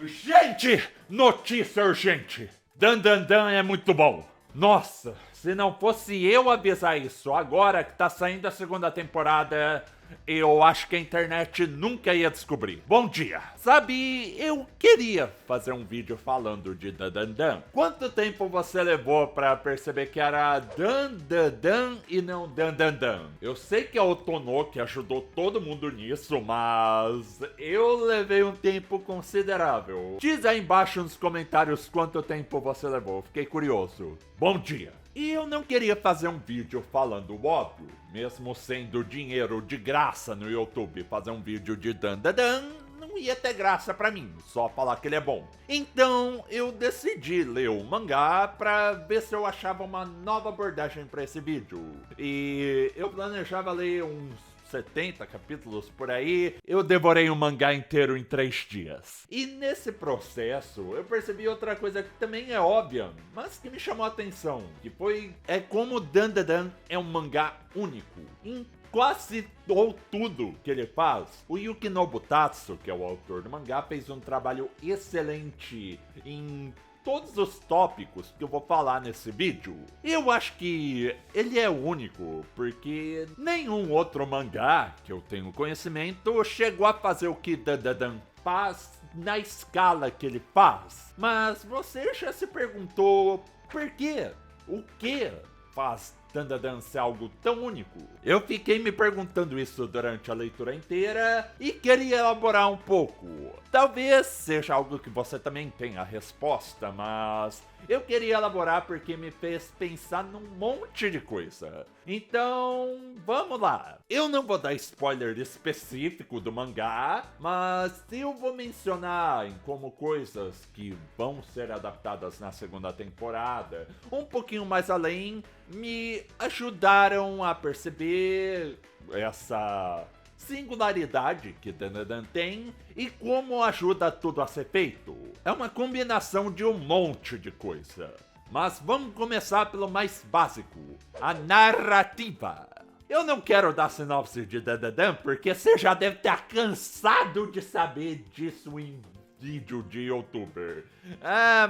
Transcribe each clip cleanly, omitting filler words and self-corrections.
Gente, notícia urgente. Dan Dan Dan é muito bom. Nossa, se não fosse eu avisar isso agora que tá saindo a segunda temporada, eu acho que a internet nunca ia descobrir. Bom dia. Sabe, eu queria fazer um vídeo falando de Dan Dan Dan. Quanto tempo você levou pra perceber que era Dan Dan Dan e não Dan Dan Dan? Eu sei que a Otonoki ajudou todo mundo nisso, mas eu levei um tempo considerável. Diz aí embaixo nos comentários quanto tempo você levou, fiquei curioso. Bom dia. E eu não queria fazer um vídeo falando o óbvio, mesmo sendo dinheiro de graça no YouTube. Fazer um vídeo de Dan Dan Dan não ia ter graça pra mim, só falar que ele é bom. Então eu decidi ler o mangá pra ver se eu achava uma nova abordagem pra esse vídeo. E eu planejava ler uns 70 capítulos por aí. Eu devorei o mangá inteiro em 3 dias. E nesse processo, eu percebi outra coisa que também é óbvia, mas que me chamou a atenção, que foi como Dan Dan Dan é um mangá único. Em quase ou tudo que ele faz, o Yuki Nobutatsu, que é o autor do mangá, fez um trabalho excelente em todos os tópicos que eu vou falar nesse vídeo. Eu acho que ele é único, porque nenhum outro mangá que eu tenho conhecimento chegou a fazer o que Dan Dan Dan faz na escala que ele faz. Mas você já se perguntou por quê? O que faz Dan Dan Dan ser algo tão único? Eu fiquei me perguntando isso durante a leitura inteira e queria elaborar um pouco. Talvez seja algo que você também tenha a resposta, mas eu queria elaborar porque me fez pensar num monte de coisa. Então, vamos lá. Eu não vou dar spoiler específico do mangá, mas eu vou mencionar em como coisas que vão ser adaptadas na segunda temporada, um pouquinho mais além, me ajudaram a perceber essa singularidade que Dan Dan Dan tem e como ajuda tudo a ser feito. É uma combinação de um monte de coisa. Mas vamos começar pelo mais básico, a narrativa. Eu não quero dar sinopse de Dan Dan Dan porque você já deve estar cansado de saber disso em vídeo de youtuber.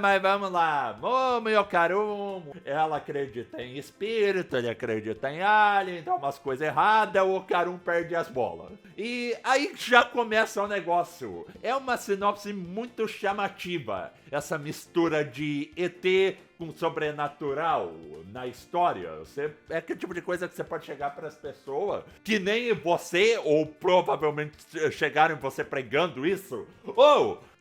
Mas vamos lá. Momo Yokarumo, ela acredita em espírito, ele acredita em alien, então umas coisas erradas, o Okarum perde as bolas. E aí já começa o negócio. É uma sinopse muito chamativa, essa mistura de ET com sobrenatural na história. É aquele tipo de coisa que você pode chegar para as pessoas que nem você, ou provavelmente chegaram em você pregando isso.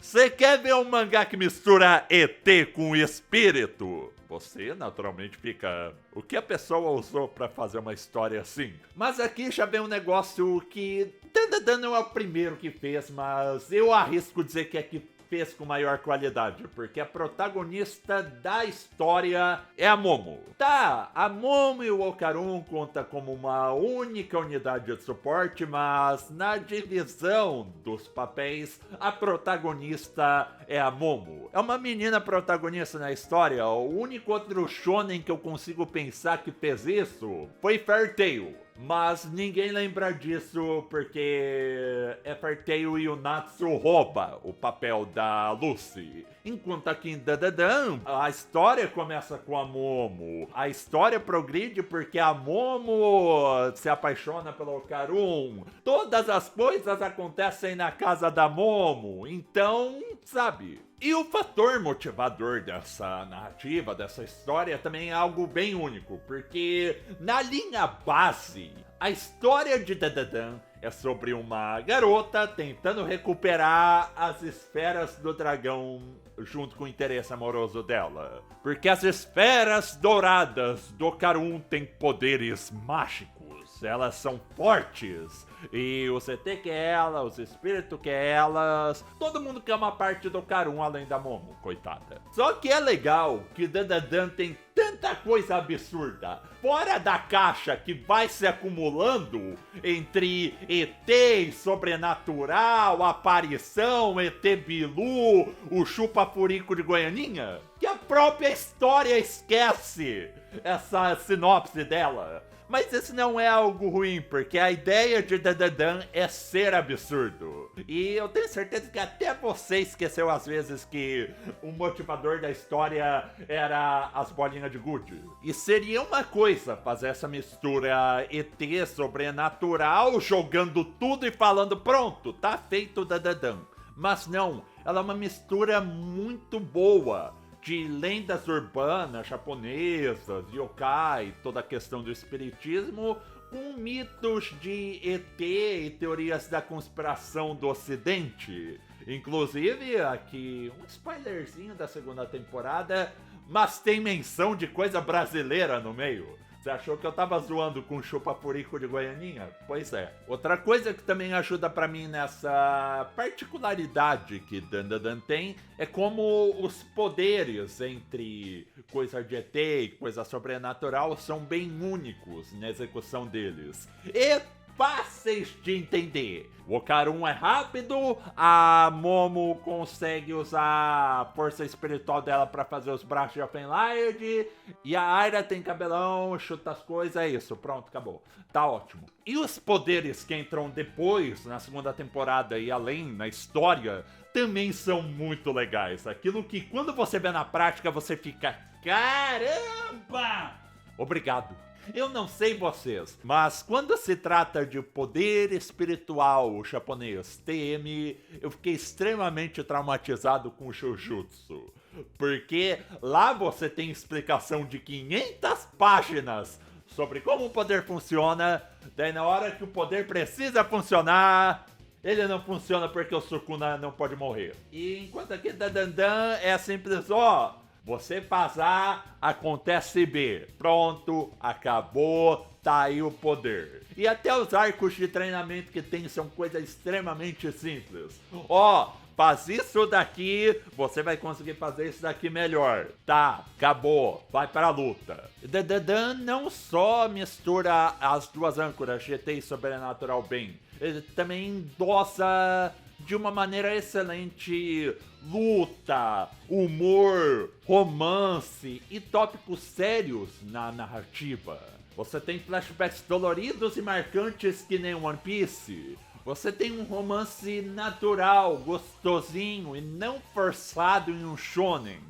Você quer ver um mangá que mistura ET com espírito? Você naturalmente fica... O que a pessoa usou pra fazer uma história assim? Mas aqui já vem um negócio que... Dan Dan Dan não é o primeiro que fez, mas eu arrisco dizer que é que fez com maior qualidade, porque a protagonista da história é a Momo. Tá, a Momo e o Okarum conta como uma única unidade de suporte, mas na divisão dos papéis, a protagonista é a Momo. É uma menina protagonista na história. O único outro shonen que eu consigo pensar que fez isso foi Fairy Tail. Mas ninguém lembra disso porque é Fairy Tail e o Natsu rouba o papel da Lucy. Enquanto aqui em Dan Dan Dan, a história começa com a Momo. A história progride porque a Momo se apaixona pelo Okarum. Todas as coisas acontecem na casa da Momo. Então, sabe... E o fator motivador dessa narrativa, dessa história, também é algo bem único, porque na linha base, a história de Dan Dan Dan é sobre uma garota tentando recuperar as esferas do dragão junto com o interesse amoroso dela. Porque as esferas douradas do Okarum têm poderes mágicos, elas são fortes. E o CT quer ela, os espíritos quer elas, todo mundo quer uma parte do Okarum além da Momo, coitada. Só que é legal que Dan Dan Dan tem tanta coisa absurda fora da caixa que vai se acumulando entre ET e sobrenatural, aparição, ET Bilu, o chupa-furico de Goianinha, que a própria história esquece essa sinopse dela. Mas isso não é algo ruim, porque a ideia de Dandadan é ser absurdo. E eu tenho certeza que até você esqueceu às vezes que o motivador da história era as bolinhas de gude. E seria uma coisa fazer essa mistura ET sobrenatural, jogando tudo e falando, pronto, tá feito Dandadan. Mas não, ela é uma mistura muito boa de lendas urbanas japonesas, yokai, toda a questão do espiritismo, com mitos de ET e teorias da conspiração do Ocidente. Inclusive, aqui um spoilerzinho da segunda temporada, mas tem menção de coisa brasileira no meio. Você achou que eu tava zoando com chupa-furico de Goianinha? Pois é. Outra coisa que também ajuda pra mim nessa particularidade que Dandadan tem é como os poderes entre coisa de ET e coisa sobrenatural são bem únicos na execução deles. E fáceis de entender. O Okarun é rápido, a Momo consegue usar a força espiritual dela pra fazer os braços de Offenlight, e a Aira tem cabelão, chuta as coisas, é isso, pronto, acabou. Tá ótimo. E os poderes que entram depois, na segunda temporada e além na história, também são muito legais. Aquilo que quando você vê na prática, você fica, caramba! Obrigado. Eu não sei vocês, mas quando se trata de poder espiritual japonês, TM, eu fiquei extremamente traumatizado com o Shujutsu. Porque lá você tem explicação de 500 páginas sobre como o poder funciona, daí na hora que o poder precisa funcionar, ele não funciona porque o Sukuna não pode morrer. E enquanto aqui Dandadan é simples, ó, você faz A, acontece B. Pronto, acabou, tá aí o poder. E até os arcos de treinamento que tem são coisas extremamente simples. Ó, faz isso daqui, você vai conseguir fazer isso daqui melhor. Tá, acabou, vai pra luta. Dandadan não só mistura as duas âncoras, GT e Sobrenatural bem, ele também endossa de uma maneira excelente luta, humor, romance e tópicos sérios na narrativa. Você tem flashbacks doloridos e marcantes que nem One Piece. Você tem um romance natural, gostosinho e não forçado em um shonen.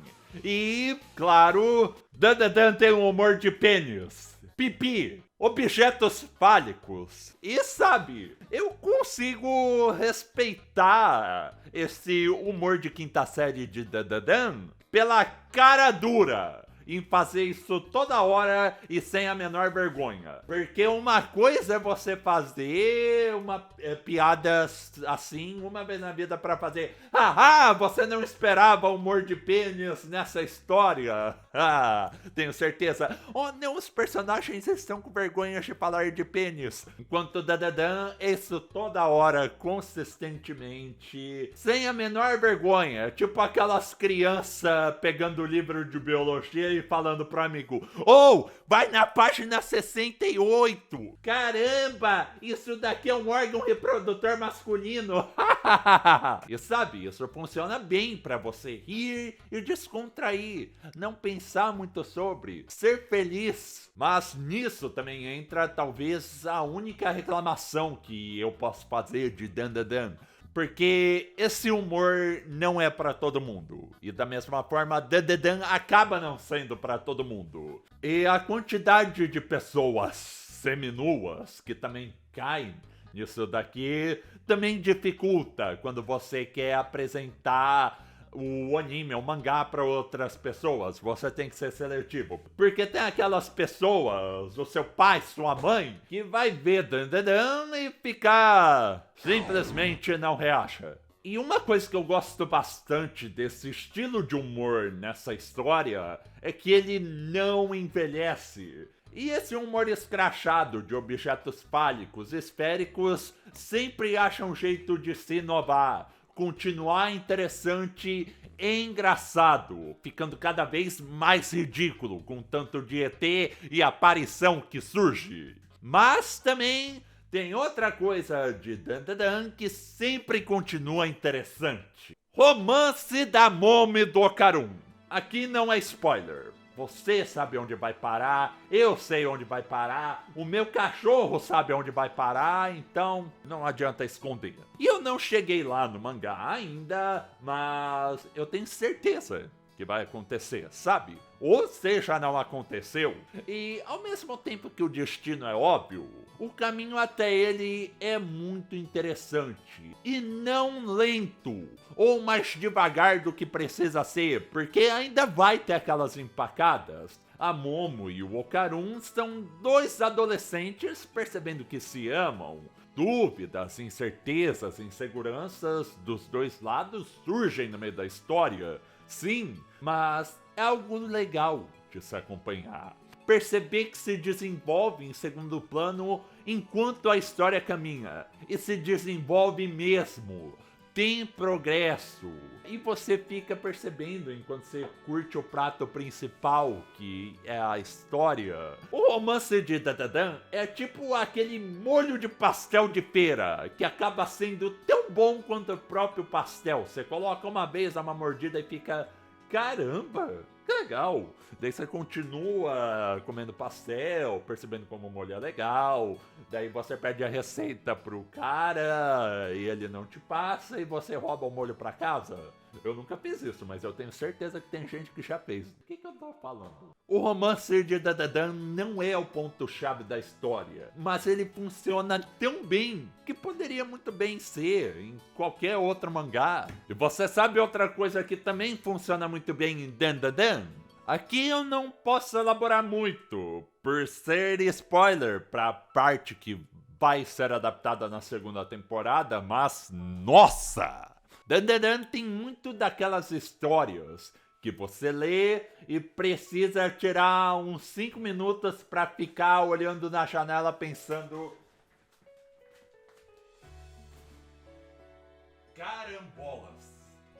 E, claro, Dandadan tem um humor de pênis, pipi, objetos fálicos. E sabe, eu consigo respeitar esse humor de quinta série de Dandadan pela cara dura em fazer isso toda hora e sem a menor vergonha. Porque uma coisa é você fazer uma piada assim uma vez na vida pra fazer haha, você não esperava humor de pênis nessa história? Ah, tenho certeza. Oh não, os personagens estão com vergonha de falar de pênis. Enquanto Dandadan, isso toda hora, consistentemente, sem a menor vergonha. Tipo aquelas crianças pegando o livro de biologia e falando pro amigo, oh, vai na página 68. Caramba, isso daqui é um órgão reprodutor masculino. E sabe, isso funciona bem pra você rir e descontrair, não pensar muito sobre, ser feliz. Mas nisso também entra talvez a única reclamação que eu posso fazer de Dandadan. Porque esse humor não é pra todo mundo. E da mesma forma, Dandadan acaba não sendo pra todo mundo. E a quantidade de pessoas seminuas que também caem nisso daqui também dificulta quando você quer apresentar o anime, o mangá para outras pessoas. Você tem que ser seletivo. Porque tem aquelas pessoas, o seu pai, sua mãe, que vai ver Dandadan e ficar simplesmente não reacha. E uma coisa que eu gosto bastante desse estilo de humor nessa história é que ele não envelhece. E esse humor escrachado de objetos fálicos, esféricos, sempre acha um jeito de se inovar, continuar interessante e engraçado, ficando cada vez mais ridículo com tanto de ET e aparição que surge. Mas também tem outra coisa de Dandadan que sempre continua interessante. Romance da Momo e do Okarun. Aqui não é spoiler. Você sabe onde vai parar, eu sei onde vai parar, o meu cachorro sabe onde vai parar, então não adianta esconder. E eu não cheguei lá no mangá ainda, mas eu tenho certeza que vai acontecer, sabe? Ou seja, não aconteceu. E ao mesmo tempo que o destino é óbvio, o caminho até ele é muito interessante. E não lento, ou mais devagar do que precisa ser, porque ainda vai ter aquelas empacadas. A Momo e o Okarun são dois adolescentes percebendo que se amam. Dúvidas, incertezas, inseguranças dos dois lados surgem no meio da história. Sim, mas é algo legal de se acompanhar. Perceber que se desenvolve em segundo plano enquanto a história caminha. E se desenvolve mesmo. Tem progresso. E você fica percebendo enquanto você curte o prato principal, que é a história. O romance de Dandadan é tipo aquele molho de pastel de feira, que acaba sendo tão bom quanto o próprio pastel. Você coloca uma vez, dá uma mordida e fica... Caramba, que legal! Daí você continua comendo pastel, percebendo como o molho é legal. Daí você pede a receita pro cara e ele não te passa e você rouba o molho pra casa. Eu nunca fiz isso, mas eu tenho certeza que tem gente que já fez. O que eu tô falando? O romance de Dandadan não é o ponto-chave da história, mas ele funciona tão bem que poderia muito bem ser em qualquer outro mangá. E você sabe outra coisa que também funciona muito bem em Dandadan? Aqui eu não posso elaborar muito, por ser spoiler pra parte que vai ser adaptada na segunda temporada, mas nossa! Dandadan tem muito daquelas histórias que você lê e precisa tirar uns 5 minutos pra ficar olhando na janela pensando... Carambolas!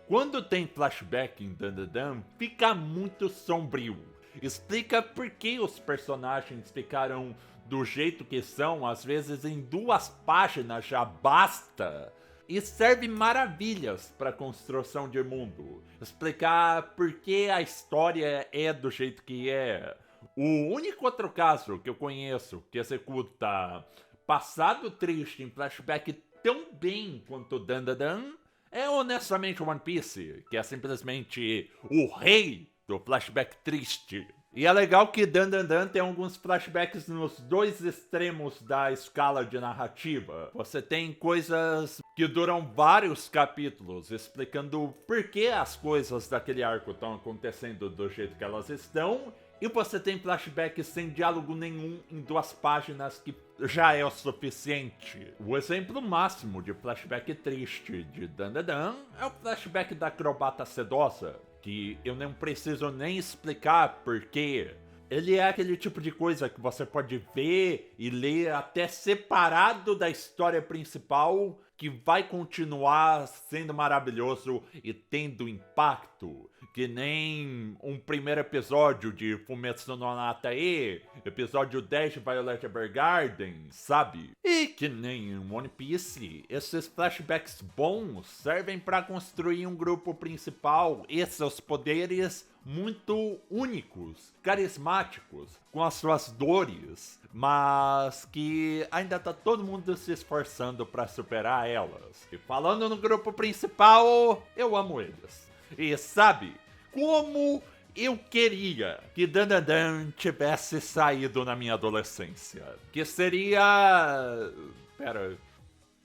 Quando tem flashback em Dandadan, fica muito sombrio. Explica por que os personagens ficaram do jeito que são, às vezes em 2 páginas já basta. E serve maravilhas para construção de mundo. Explicar por que a história é do jeito que é. O único outro caso que eu conheço que executa passado triste em flashback tão bem quanto Dandadan é honestamente One Piece, que é simplesmente o rei do flashback triste. E é legal que Dandadan tem alguns flashbacks nos 2 extremos da escala de narrativa. Você tem coisas que duram vários capítulos, explicando por que as coisas daquele arco estão acontecendo do jeito que elas estão, e você tem flashbacks sem diálogo nenhum em 2 páginas que já é o suficiente. O exemplo máximo de flashback triste de Dandadan é o flashback da acrobata sedosa, que eu não preciso nem explicar porque ele é aquele tipo de coisa que você pode ver e ler até separado da história principal, que vai continuar sendo maravilhoso e tendo impacto, que nem um primeiro episódio de Fumetsu no Anatae, episódio 10 de Violet Evergarden, sabe? E que nem em One Piece, esses flashbacks bons servem para construir um grupo principal e seus poderes muito únicos, carismáticos, com as suas dores, mas que ainda tá todo mundo se esforçando para superar elas. E falando no grupo principal, eu amo eles. E sabe, como eu queria que Dandadan tivesse saído na minha adolescência. Que seria... Pera,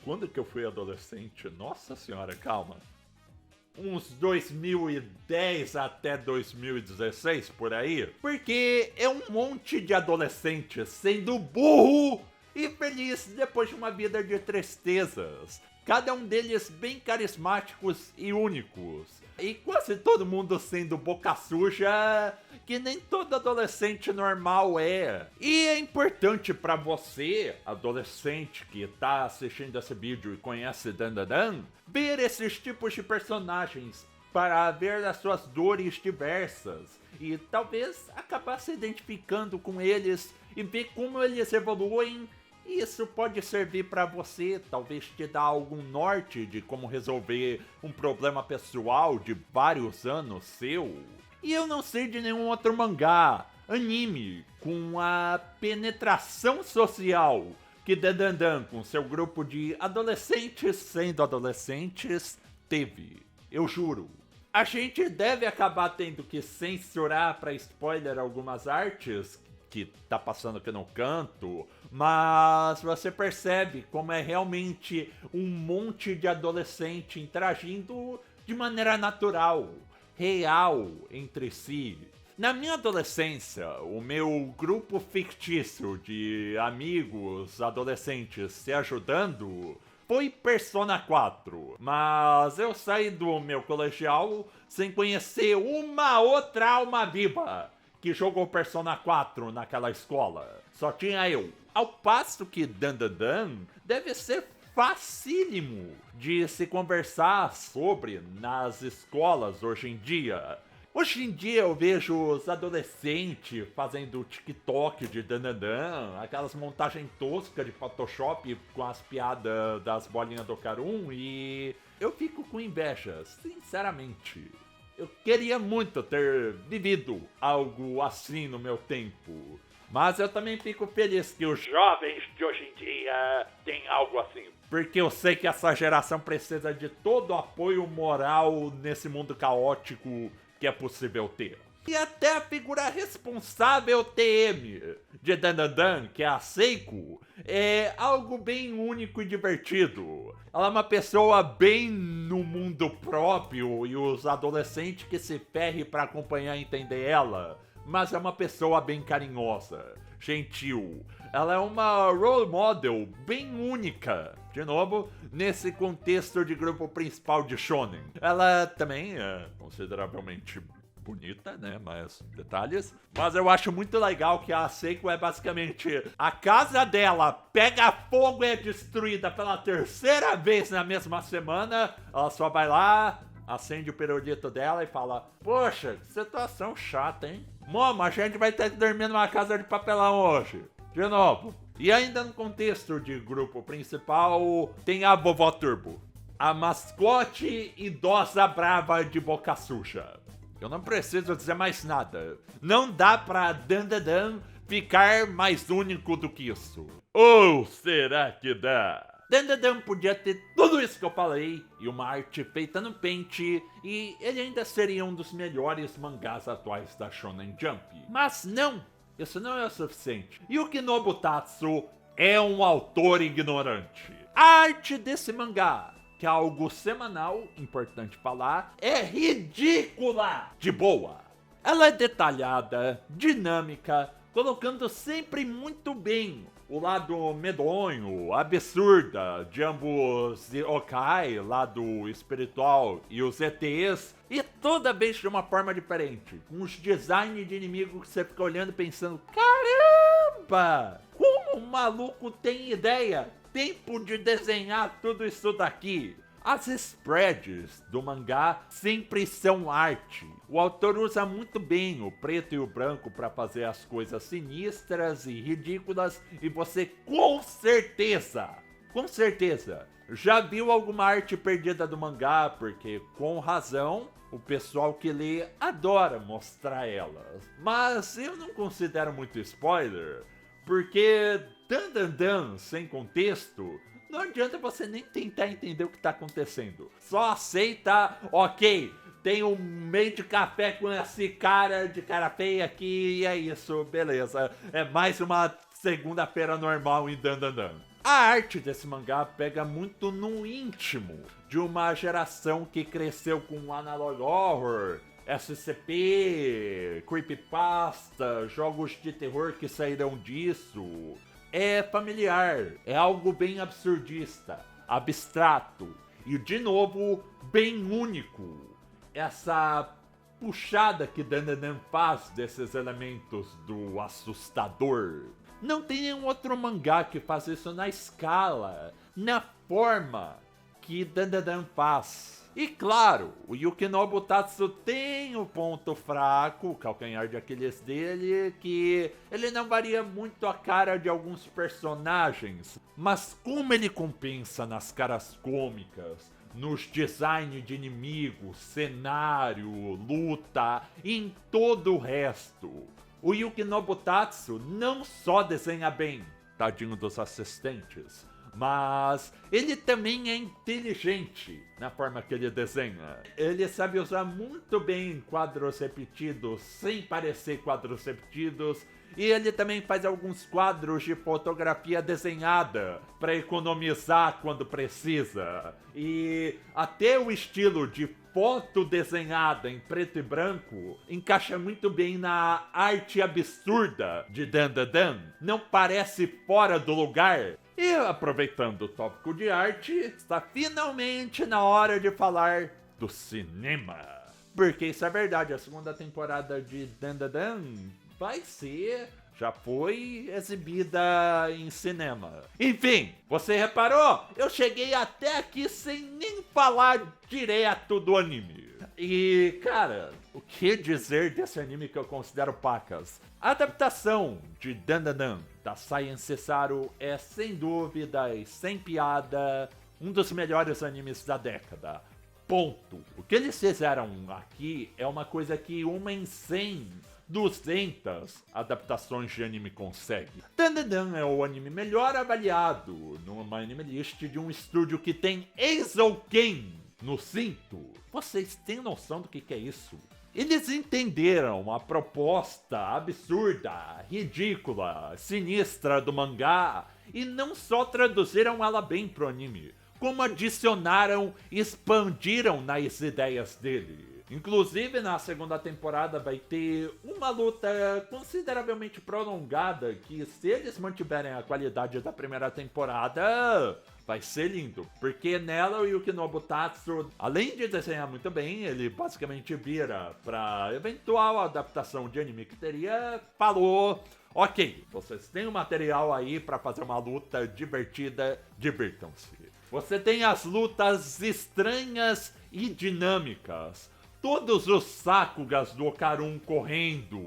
quando que eu fui adolescente? Nossa senhora, calma. Uns 2010 até 2016, por aí. Porque é um monte de adolescentes sendo burro e feliz depois de uma vida de tristezas. Cada um deles bem carismáticos e únicos. E quase todo mundo sendo boca suja, que nem todo adolescente normal é. E é importante pra você, adolescente que tá assistindo esse vídeo e conhece Dandadan, ver esses tipos de personagens para ver as suas dores diversas e talvez acabar se identificando com eles e ver como eles evoluem. Isso pode servir para você, talvez te dar algum norte de como resolver um problema pessoal de vários anos seu. E eu não sei de nenhum outro mangá, anime, com a penetração social que Dandadan, com seu grupo de adolescentes sendo adolescentes, teve. Eu juro. A gente deve acabar tendo que censurar para spoiler algumas artes que tá passando aqui no canto, mas você percebe como é realmente um monte de adolescente interagindo de maneira natural, real entre si. Na minha adolescência, o meu grupo fictício de amigos adolescentes se ajudando foi Persona 4, mas eu saí do meu colegial sem conhecer uma outra alma viva que jogou Persona 4 naquela escola. Só tinha eu. Ao passo que Dandadan deve ser facílimo de se conversar sobre nas escolas hoje em dia. Hoje em dia eu vejo os adolescentes fazendo TikTok de Dandadan, aquelas montagens toscas de Photoshop com as piadas das bolinhas do Carum, e eu fico com inveja, sinceramente. Eu queria muito ter vivido algo assim no meu tempo. Mas eu também fico feliz que os jovens de hoje em dia têm algo assim. Porque eu sei que essa geração precisa de todo o apoio moral nesse mundo caótico que é possível ter. E até a figura responsável TM de Dandadan, que é a Seiko, é algo bem único e divertido. Ela é uma pessoa bem no mundo próprio e os adolescentes que se ferrem pra acompanhar e entender ela. Mas é uma pessoa bem carinhosa, gentil. Ela é uma role model bem única. De novo, nesse contexto de grupo principal de shonen. Ela também é consideravelmente bonita, né? Mas detalhes. Mas eu acho muito legal que a Seiko é basicamente a casa dela pega fogo e é destruída pela terceira vez na mesma semana. Ela só vai lá, acende o pirulito dela e fala: poxa, que situação chata, hein? Momo, a gente vai ter que dormir numa casa de papelão hoje. De novo. E ainda no contexto de grupo principal, tem a Vovó Turbo. A mascote idosa brava de boca suja. Eu não preciso dizer mais nada. Não dá pra Dandadan ficar mais único do que isso. Ou será que dá? Dandadan podia ter tudo isso que eu falei e uma arte feita no Paint, e ele ainda seria um dos melhores mangás atuais da Shonen Jump. Mas não, isso não é o suficiente. Yuki Nobutatsu é um autor ignorante. A arte desse mangá, que é algo semanal, importante falar, é ridícula de boa. Ela é detalhada, dinâmica, colocando sempre muito bem o lado medonho, absurda de ambos yokai, lado espiritual, e os ETs, e toda vez de uma forma diferente, com os designs de inimigo que você fica olhando e pensando: caramba! Como um maluco tem ideia, tempo de desenhar tudo isso daqui? As spreads do mangá sempre são arte. O autor usa muito bem o preto e o branco para fazer as coisas sinistras e ridículas, e você com certeza já viu alguma arte perdida do mangá, porque com razão o pessoal que lê adora mostrar elas. Mas eu não considero muito spoiler, porque Dandadan sem contexto, não adianta você nem tentar entender o que tá acontecendo. Só aceita, ok, tem um meio de café com esse cara de cara feia aqui e é isso, beleza. É mais uma segunda-feira normal em Dandadan. A arte desse mangá pega muito no íntimo de uma geração que cresceu com analog horror, SCP, creepypasta, jogos de terror que saíram disso. É familiar, é algo bem absurdista, abstrato e, de novo, bem único. Essa puxada que Dandadan faz desses elementos do assustador. Não tem nenhum outro mangá que faz isso na escala, na forma que Dandadan faz. E claro, o Yuki Nobutatsu tem o ponto fraco, o calcanhar de Aquiles dele, que ele não varia muito a cara de alguns personagens, mas como ele compensa nas caras cômicas, nos designs de inimigos, cenário, luta e em todo o resto. O Yuki Nobutatsu não só desenha bem, tadinho dos assistentes, mas ele também é inteligente na forma que ele desenha. Ele sabe usar muito bem quadros repetidos sem parecer quadros repetidos. E ele também faz alguns quadros de fotografia desenhada para economizar quando precisa. E até o estilo de foto desenhada em preto e branco encaixa muito bem na arte absurda de Dandadan. Não parece fora do lugar. E aproveitando o tópico de arte, está finalmente na hora de falar do cinema. Porque isso é verdade, a segunda temporada de Dandadan já foi exibida em cinema. Enfim, você reparou? Eu cheguei até aqui sem nem falar direto do anime. E, cara, o que dizer desse anime que eu considero pacas? A adaptação de Dandadan da Science Saru é, sem dúvida e sem piada, um dos melhores animes da década. Ponto. O que eles fizeram aqui é uma coisa que uma em 100, 200 adaptações de anime consegue. Dandadan é o anime melhor avaliado numa anime list de um estúdio que tem Eizouken no cinto. Vocês têm noção do que é isso? Eles entenderam a proposta absurda, ridícula, sinistra do mangá e não só traduziram ela bem pro anime, como adicionaram e expandiram nas ideias dele. Inclusive, na segunda temporada vai ter uma luta consideravelmente prolongada que, se eles mantiverem a qualidade da primeira temporada, vai ser lindo. Porque nela o Yuki Nobutatsu, além de desenhar muito bem, ele basicamente vira pra eventual adaptação de anime que teria, falou: ok, vocês têm o material aí pra fazer uma luta divertida, divirtam-se. Você tem as lutas estranhas e dinâmicas. Todos os Sakugas do Okarun correndo.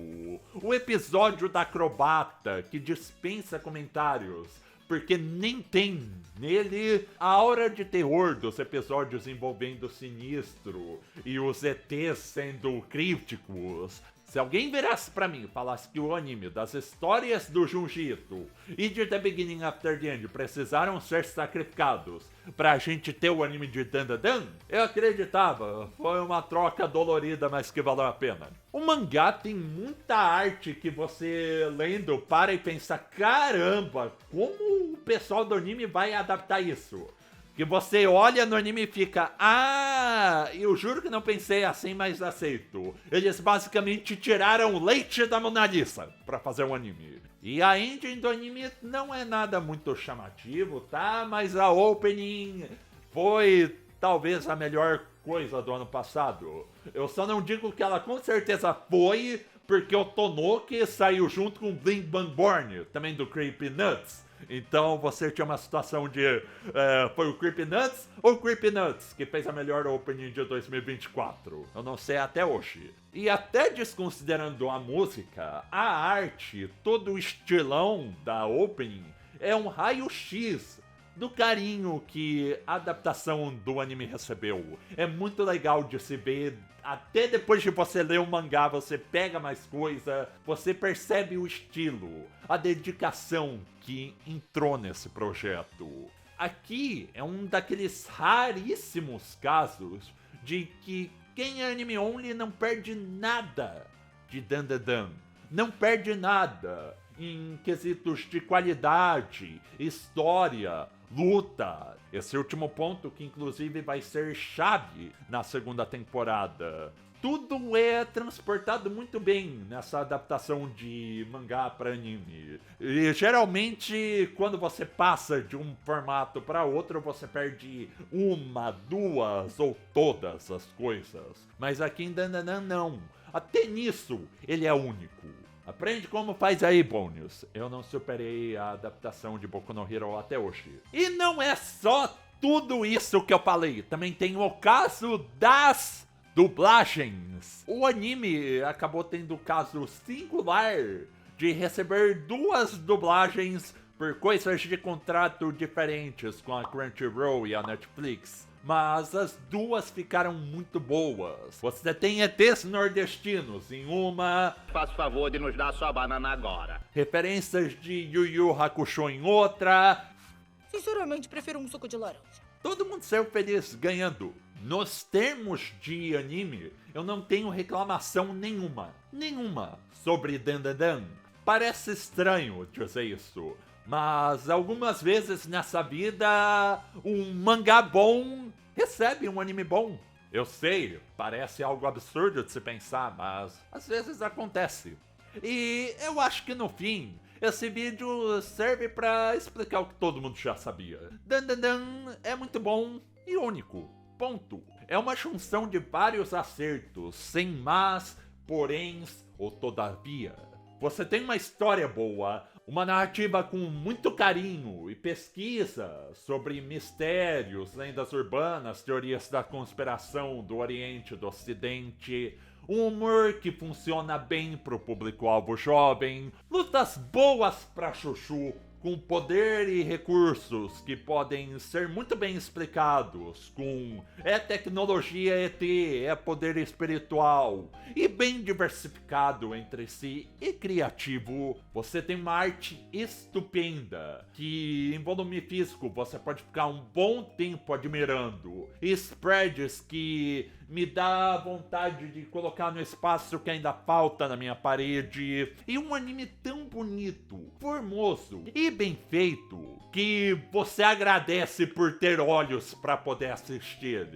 O episódio da acrobata, que dispensa comentários, porque nem tem nele a aura de terror dos episódios envolvendo o Sinistro e os ETs sendo crípticos. Se alguém virasse pra mim e falasse que o anime das histórias do Junji Ito e de The Beginning After the End precisaram ser sacrificados pra gente ter o anime de Dandadan, eu acreditava. Foi uma troca dolorida, mas que valeu a pena. O mangá tem muita arte que você lendo para e pensa: caramba, como o pessoal do anime vai adaptar isso? Que você olha no anime e fica: ah, eu juro que não pensei assim, mas aceito. Eles basicamente tiraram o leite da Mona Lisa pra fazer um anime. E a engine do anime não é nada muito chamativo, tá? Mas a opening foi talvez a melhor coisa do ano passado. Eu só não digo que ela com certeza foi, porque o Tonoki saiu junto com Bling Bang Born, também do Creepy Nuts. Então você tinha uma situação de foi o Creepy Nuts ou o Creepy Nuts que fez a melhor opening de 2024? Eu não sei até hoje. E até desconsiderando a música, a arte, todo o estilão da opening é um raio-x do carinho que a adaptação do anime recebeu. É muito legal de se ver. Até depois de você ler o mangá, você pega mais coisa, você percebe o estilo, a dedicação que entrou nesse projeto. Aqui é um daqueles raríssimos casos de que quem é anime only não perde nada de Dandadan. Não perde nada em quesitos de qualidade, história, luta. Esse último ponto que inclusive vai ser chave na segunda temporada. Tudo é transportado muito bem nessa adaptação de mangá para anime. E geralmente, quando você passa de um formato para outro, você perde uma, duas ou todas as coisas. Mas aqui em Dandadan não. Até nisso, ele é único. Aprende como faz aí, Bônus. Eu não superei a adaptação de Boku no Hero até hoje. E não é só tudo isso que eu falei. Também tem o caso das dublagens. O anime acabou tendo o caso singular de receber 2 dublagens por coisas de contrato diferentes com a Crunchyroll e a Netflix. mas as duas ficaram muito boas. Você tem ETs nordestinos em uma, Faça o favor de nos dar sua banana agora. referências de Yu Yu Hakusho em outra. Sinceramente, prefiro um suco de laranja. Todo mundo saiu feliz ganhando. Nos termos de anime, eu não tenho reclamação nenhuma sobre Dandadan. Parece estranho dizer isso, mas algumas vezes nessa vida, um mangá bom recebe um anime bom. Eu sei, parece algo absurdo de se pensar, mas às vezes acontece. E eu acho que no fim, esse vídeo serve pra explicar o que todo mundo já sabia. Dandadan é muito bom e único. Ponto. É uma junção de vários acertos, sem mas, poréns ou todavia. Você tem uma história boa, uma narrativa com muito carinho e pesquisa sobre mistérios, lendas urbanas, teorias da conspiração do Oriente e do Ocidente, um humor que funciona bem pro público-alvo jovem, lutas boas pra chuchu, com poder e recursos que podem ser muito bem explicados, com tecnologia ET, poder espiritual, e bem diversificado entre si e criativo. Você tem uma arte estupenda, que em volume físico você pode ficar um bom tempo admirando, e spreads que me dá vontade de colocar no espaço que ainda falta na minha parede, e um anime tão bonito, formoso e bem feito, que você agradece por ter olhos para poder assistir.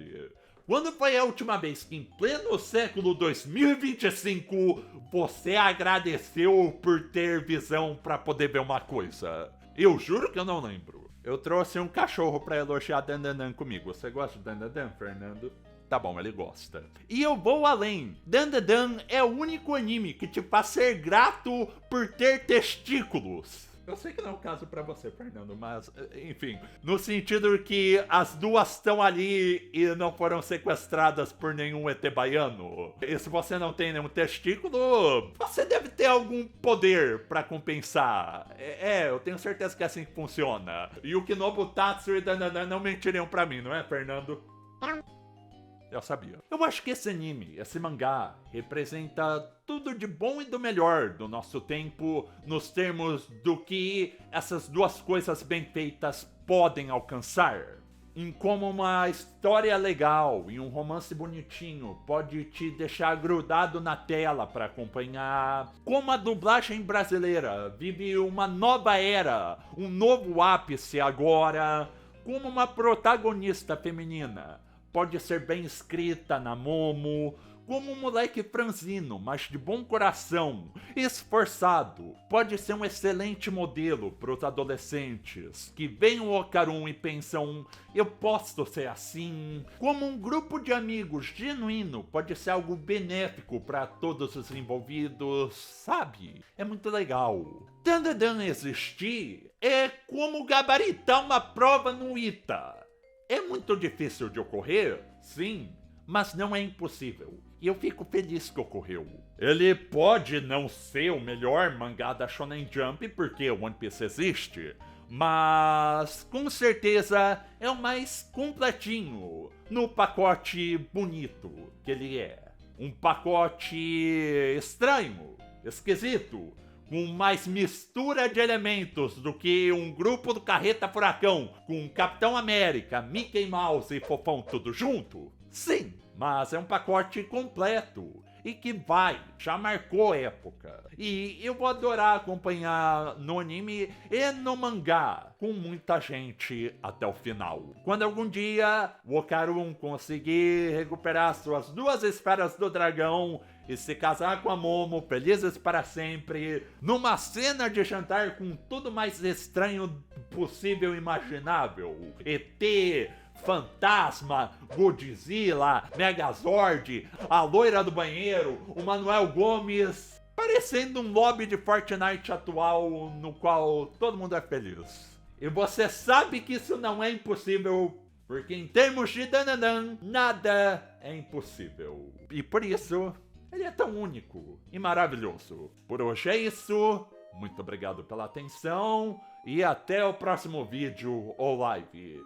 Quando foi a última vez que em pleno século 2025 você agradeceu por ter visão para poder ver uma coisa? Eu juro que eu não lembro. Eu trouxe um cachorro para elogiar Dandadan comigo. Você gosta de Dandadan, Fernando? Tá bom, ele gosta. E eu vou além. Dandadan é o único anime que te faz ser grato por ter testículos. Eu sei que não é o caso pra você, Fernando, mas, enfim, no sentido que as duas estão ali e não foram sequestradas por nenhum ET baiano. E se você não tem nenhum testículo, você deve ter algum poder pra compensar. Eu tenho certeza que é assim que funciona. E o Kinobu Tatsu e Dandadan não mentiriam pra mim, não é, Fernando? Eu sabia. Eu acho que esse anime, esse mangá, representa tudo de bom e do melhor do nosso tempo, nos termos do que essas duas coisas bem feitas podem alcançar. Em como uma história legal e um romance bonitinho pode te deixar grudado na tela para acompanhar. Como a dublagem brasileira vive uma nova era, um novo ápice agora. Como uma protagonista feminina pode ser bem escrita na Momo, como um moleque franzino, mas de bom coração, esforçado, pode ser um excelente modelo para os adolescentes que veem o Okarun e pensam, eu posso ser assim. Como um grupo de amigos genuíno pode ser algo benéfico para todos os envolvidos, sabe? É muito legal. Dandadan existir é como gabaritar uma prova no ITA. É muito difícil de ocorrer, sim, mas não é impossível. E eu fico feliz que ocorreu. Ele pode não ser o melhor mangá da Shonen Jump porque One Piece existe, mas com certeza é o mais completinho no pacote bonito que ele é. Um pacote estranho, esquisito, com mais mistura de elementos do que um grupo do Carreta Furacão com Capitão América, Mickey Mouse e Fofão tudo junto? Sim, mas é um pacote completo e que já marcou época. E eu vou adorar acompanhar no anime e no mangá com muita gente até o final. Quando algum dia o Okarun conseguir recuperar suas duas esferas do dragão e se casar com a Momo, felizes para sempre, numa cena de jantar com tudo mais estranho possível e imaginável. ET, Fantasma, Godzilla, Megazord, a loira do banheiro, o Manuel Gomes, parecendo um lobby de Fortnite atual no qual todo mundo é feliz. E você sabe que isso não é impossível, porque em termos de Dandadan, nada é impossível. E por isso, ele é tão único e maravilhoso. Por hoje é isso, muito obrigado pela atenção e até o próximo vídeo ou live.